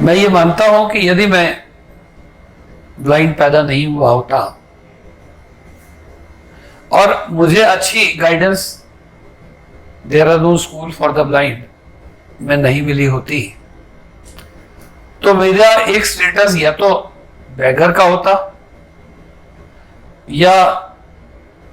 मैं ये मानता हूं कि यदि मैं ब्लाइंड पैदा नहीं हुआ होता और मुझे अच्छी guidance Dehradun school for the blind में नहीं मिली होती तो मेरा एक स्टेटस या तो बेगर का होता या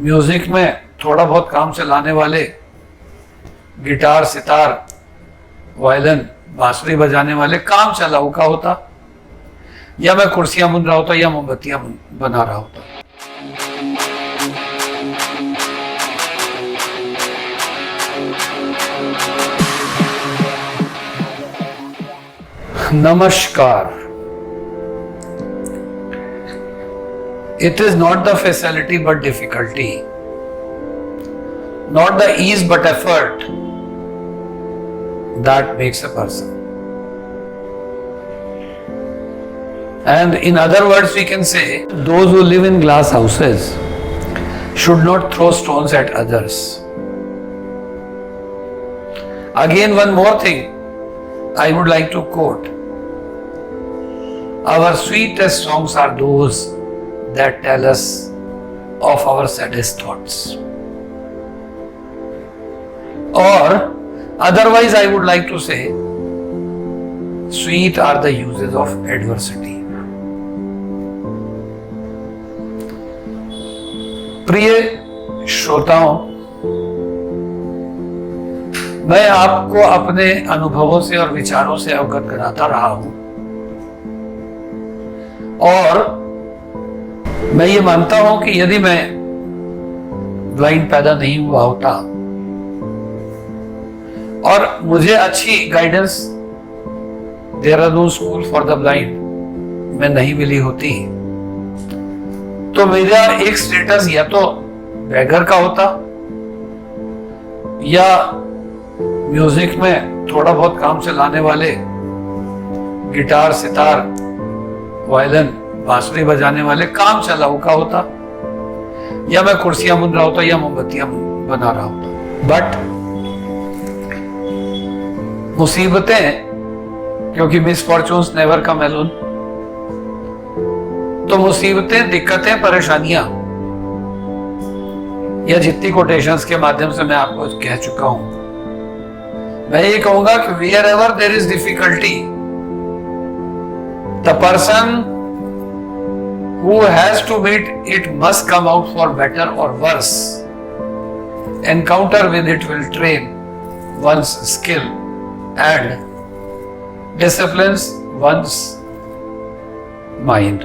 म्यूजिक में थोड़ा बहुत काम चलाने वाले गिटार सितार वायलिन बांसुरी बजाने वाले काम चलाऊ का होता, या मैं कुर्सियां बुन रहा होता या मोमबत्तियां बना रहा होता। नमस्कार। It is not the facility but difficulty, not the ease but effort that makes a person. And in other words, we can say those who live in glass houses should not throw stones at others. Again, one more thing I would like to quote. Our sweetest songs are those that tell us of our saddest thoughts. Or otherwise, I would like to say, sweet are the uses of adversity. प्रिय श्रोताओं, मैं आपको अपने अनुभवों से और विचारों से अवगत कराता रहा हूं और मैं ये मानता हूं कि यदि मैं ब्लाइंड पैदा नहीं हुआ होता और मुझे अच्छी guidance Dehradun school for the blind में नहीं मिली होती तो मेरा एक स्टेटस या तो बेगर का होता या म्यूजिक में थोड़ा बहुत काम चलाने वाले गिटार सितार वायलिन बांसुरी बजाने वाले काम चलाऊ का होता, या मैं कुर्सियां बुन रहा होता या मोमबत्तियां बना रहा होता। बट मुसीबतें, क्योंकि मिसफॉर्चून्स नेवर कम अलोन, तो मुसीबतें, दिक्कतें, परेशानियां, या जितनी कोटेशंस के माध्यम से मैं आपको कह चुका हूं, मैं ये कहूंगा कि wherever there is difficulty, the person who has to meet it must come out for better or worse. Encounter with it will train one's skill and disciplines one's mind.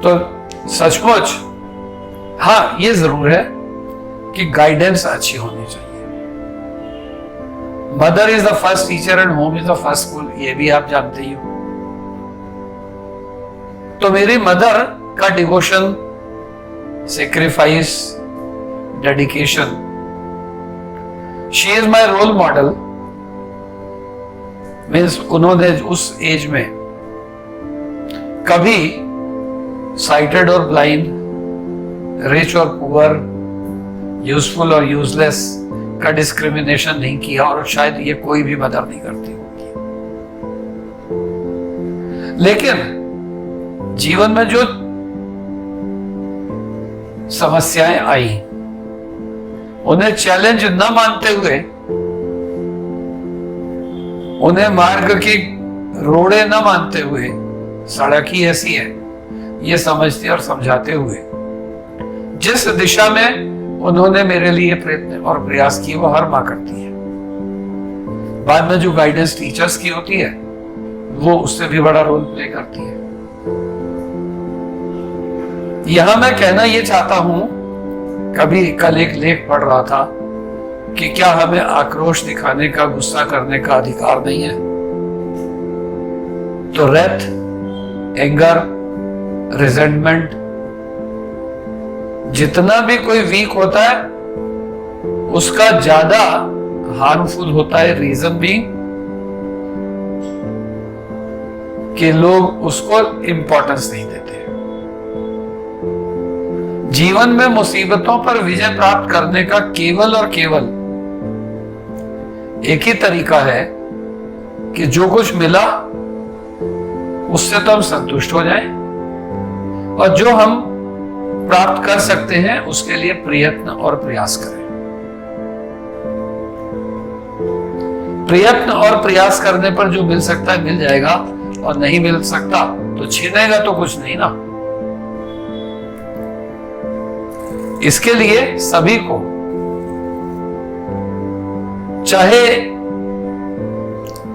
तो सचमुच हाँ, ये जरूर है कि गाइडेंस अच्छी होनी चाहिए। Mother is the first teacher and home is the first school, ये भी आप जानते ही हो। तो मेरी मदर का devotion, sacrifice, dedication, she is my role model. Means उन्होंने उस एज में कभी साइटेड और ब्लाइंड, रिच और पुअर, यूजफुल और यूजलेस का डिस्क्रिमिनेशन नहीं किया, और शायद ये कोई भी मदर नहीं करती होगी। लेकिन जीवन में जो समस्याएं आई उन्हें चैलेंज न मानते हुए, उन्हें मार्ग की रोड़े न मानते हुए, सड़क ही ऐसी है ये समझते और समझाते हुए, जिस दिशा में उन्होंने मेरे लिए प्रयत्न और प्रयास किए वो हर मां करती है। बाद में जो गाइडेंस टीचर्स की होती है वो उससे भी बड़ा रोल प्ले करती है। यहां मैं कहना ये चाहता हूं, कभी कल एक लेख पढ़ रहा था कि क्या हमें आक्रोश दिखाने का, गुस्सा करने का अधिकार नहीं है? तो रेथ, एंगर, रिजेंटमेंट, जितना भी कोई वीक होता है उसका ज्यादा हार्मफुल होता है। रीजन भी कि लोग उसको इंपॉर्टेंस नहीं देते। जीवन में मुसीबतों पर विजय प्राप्त करने का केवल और केवल एक ही तरीका है कि जो कुछ मिला उससे तो हम संतुष्ट हो जाएं, और जो हम प्राप्त कर सकते हैं उसके लिए प्रयत्न और प्रयास करें। प्रयत्न और प्रयास करने पर जो मिल सकता है मिल जाएगा, और नहीं मिल सकता तो छीनेगा तो कुछ नहीं ना। इसके लिए सभी को, चाहे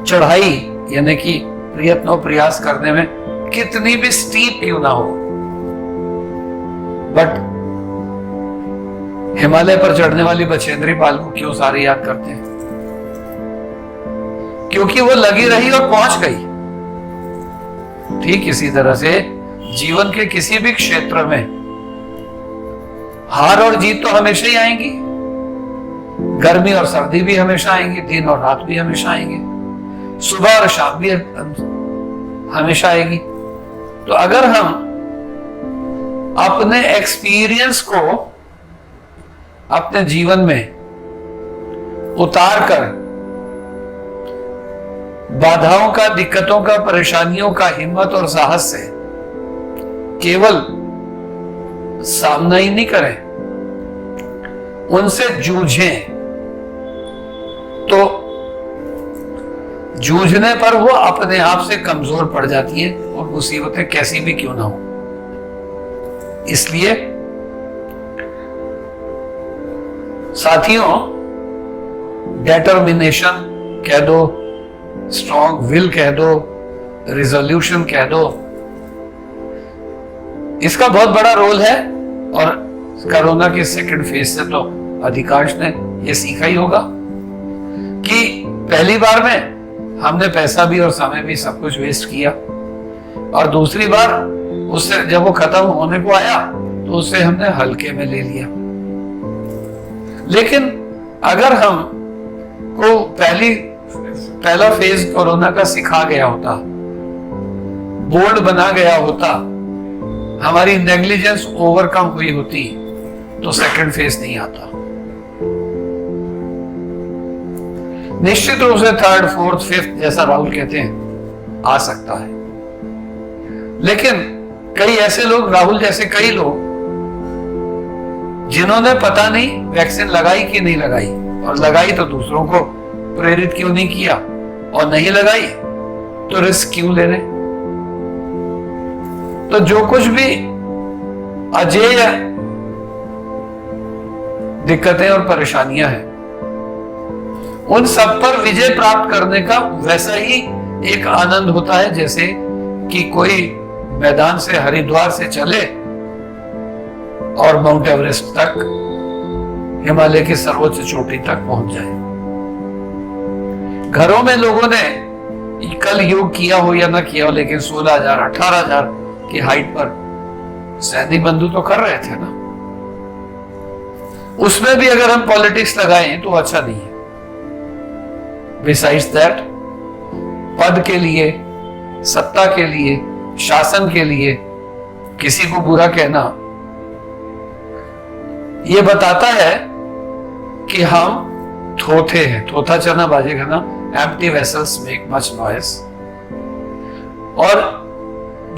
चढ़ाई यानी कि प्रयत्न और प्रयास करने में कितनी भी स्टीप क्यों ना हो, बट हिमालय पर चढ़ने वाली बछेंद्री पाल को क्यों सारे याद करते हैं? क्योंकि वो लगी रही और पहुंच गई। ठीक इसी तरह से जीवन के किसी भी क्षेत्र में हार और जीत तो हमेशा ही आएंगी, गर्मी और सर्दी भी हमेशा आएंगी, दिन और रात भी हमेशा आएंगे, सुबह और शाम भी हमेशा आएगी। तो अगर हम अपने एक्सपीरियंस को अपने जीवन में उतार कर बाधाओं का, दिक्कतों का, परेशानियों का हिम्मत और साहस से केवल सामना ही नहीं करें, उनसे जूझें, तो जूझने पर वो अपने आप से कमजोर पड़ जाती है, और मुसीबतें कैसी भी क्यों ना हो। इसलिए साथियों, डिटर्मिनेशन कह दो, स्ट्रॉन्ग विल कह दो, रिजोल्यूशन कह दो, इसका बहुत बड़ा रोल है। और कोरोना के सेकंड फेज से तो अधिकांश ने यह सीखा ही होगा कि पहली बार में हमने पैसा भी और समय भी सब कुछ वेस्ट किया, और दूसरी बार उससे जब वो खत्म होने को आया तो उसे हमने हल्के में ले लिया। लेकिन अगर हम को पहला फेज कोरोना का सिखा गया होता, बोल्ड बना गया होता, हमारी नेग्लिजेंस ओवरकम हुई होती, तो सेकंड फेज नहीं आता। निश्चित रूप से थर्ड, फोर्थ, फिफ्थ जैसा राहुल कहते हैं आ सकता है, लेकिन कई ऐसे लोग, राहुल जैसे कई लोग जिन्होंने पता नहीं वैक्सीन लगाई कि नहीं लगाई, और लगाई तो दूसरों को प्रेरित क्यों नहीं किया, और नहीं लगाई तो रिस्क क्यों ले रहे। तो जो कुछ भी अजेय दिक्कतें और परेशानियां हैं, उन सब पर विजय प्राप्त करने का वैसा ही एक आनंद होता है जैसे कि कोई मैदान से, हरिद्वार से चले और माउंट एवरेस्ट तक, हिमालय की सर्वोच्च चोटी तक पहुंच जाए। घरों में लोगों ने कल योग किया हो या ना किया हो, लेकिन 16,000, 18,000 की हाइट पर सैनिक बंधु तो कर रहे थे ना। उसमें भी अगर हम पॉलिटिक्स लगाएं तो अच्छा नहीं है। बिसाइड्स दैट, पद के लिए, सत्ता के लिए, शासन के लिए किसी को बुरा कहना यह बताता है कि हम थोथे हैं। थोथा चना बाजेगा ना, empty vessels make much noise. और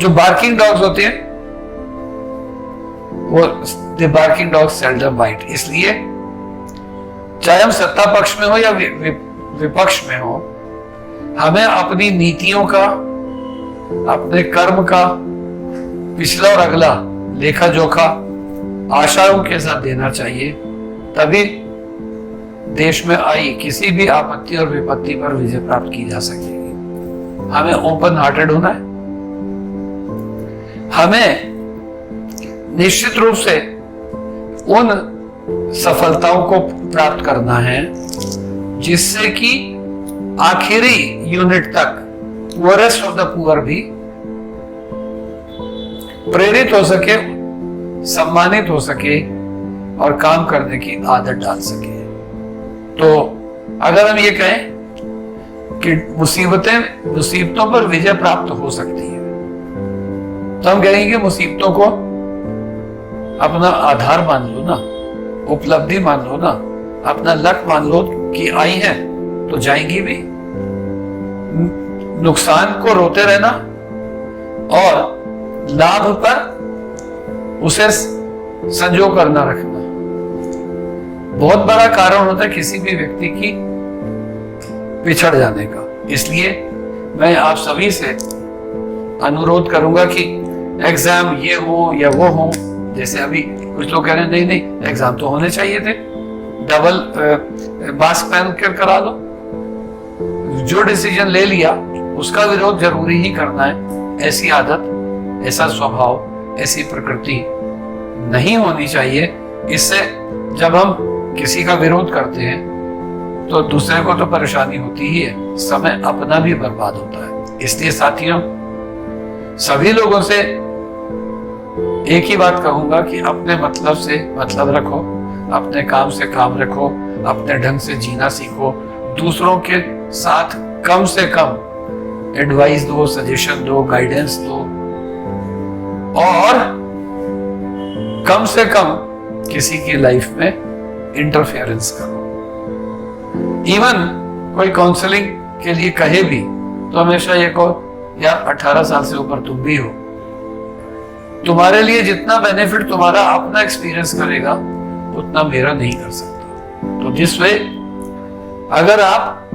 जो बार्किंग डॉग्स होते हैं वो the barking dogs seldom bite. इसलिए चाहे हम सत्ता पक्ष में हो या विपक्ष में हो, हमें अपनी नीतियों का, अपने कर्म का पिछला और अगला लेखा जोखा आशाओं के साथ देना चाहिए, तभी देश में आई किसी भी आपत्ति और विपत्ति पर विजय प्राप्त की जा सकेगी। हमें ओपन हार्टेड होना है। हमें निश्चित रूप से उन सफलताओं को प्राप्त करना है जिससे कि आखिरी यूनिट तक पुअरेस्ट ऑफ द पुअर भी प्रेरित हो सके, सम्मानित हो सके और काम करने की आदत डाल सके। तो अगर हम ये कहें कि मुसीबतों पर विजय प्राप्त हो सकती है, तो हम कहेंगे कि मुसीबतों को अपना आधार मान लो ना, उपलब्धि मान लो ना, अपना लक मान लो कि आई है तो जाएंगी भी। नुकसान को रोते रहना और लाभ पर उसे संजो कर ना रखना बहुत बड़ा कारण होता है किसी भी व्यक्ति की पिछड़ जाने का। इसलिए मैं आप सभी से अनुरोध करूंगा कि एग्जाम ये हो या वो हो, जैसे अभी कुछ लोग कह रहे हैं नहीं नहीं एग्जाम तो होने चाहिए थे, डबल मास्क पहन कर करा लो। जो डिसीजन ले लिया उसका विरोध जरूरी ही करना है, ऐसी आदत, ऐसा स्वभाव, ऐसी प्रकृति नहीं होनी चाहिए। इससे जब हम किसी का विरोध करते हैं तो दूसरे को तो परेशानी होती ही है, समय अपना भी बर्बाद होता है। इसलिए साथियों, सभी लोगों से एक ही बात कहूंगा कि अपने मतलब से मतलब रखो, अपने काम से काम रखो, अपने ढंग से जीना सीखो, दूसरों के साथ कम से कम एडवाइस दो, सजेशन दो, गाइडेंस दो और कम से कम किसी की लाइफ में इंटरफेरेंस करो। इवन कोई काउंसलिंग के लिए कहे भी तो हमेशा ये कहो यार 18 साल से ऊपर तुम भी हो, तुम्हारे लिए जितना बेनिफिट तुम्हारा अपना एक्सपीरियंस करेगा उतना मेरा नहीं कर सकता। तो जिस वे अगर आप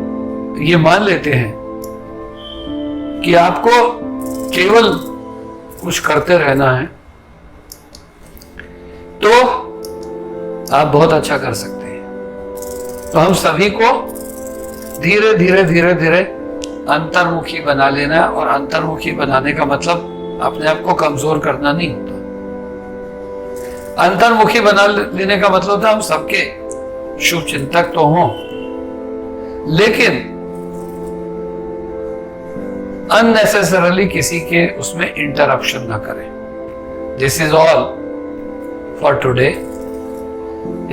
ये मान लेते हैं कि आपको केवल कुछ करते रहना है तो आप बहुत अच्छा कर सकते हैं। तो हम सभी को धीरे धीरे धीरे धीरे अंतर्मुखी बना लेना है, और अंतर्मुखी बनाने का मतलब अपने आप को कमजोर करना नहीं होता। अंतर्मुखी बना लेने का मतलब होता है हम सबके शुभ चिंतक तो हों, लेकिन अननेसेसरली किसी के उसमें इंटरप्शन ना करें। This is all for today.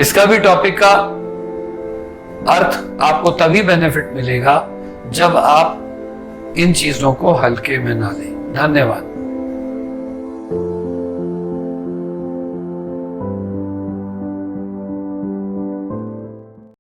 इसका भी टॉपिक का अर्थ आपको तभी बेनिफिट मिलेगा जब आप इन चीजों को हल्के में ना लें। धन्यवाद।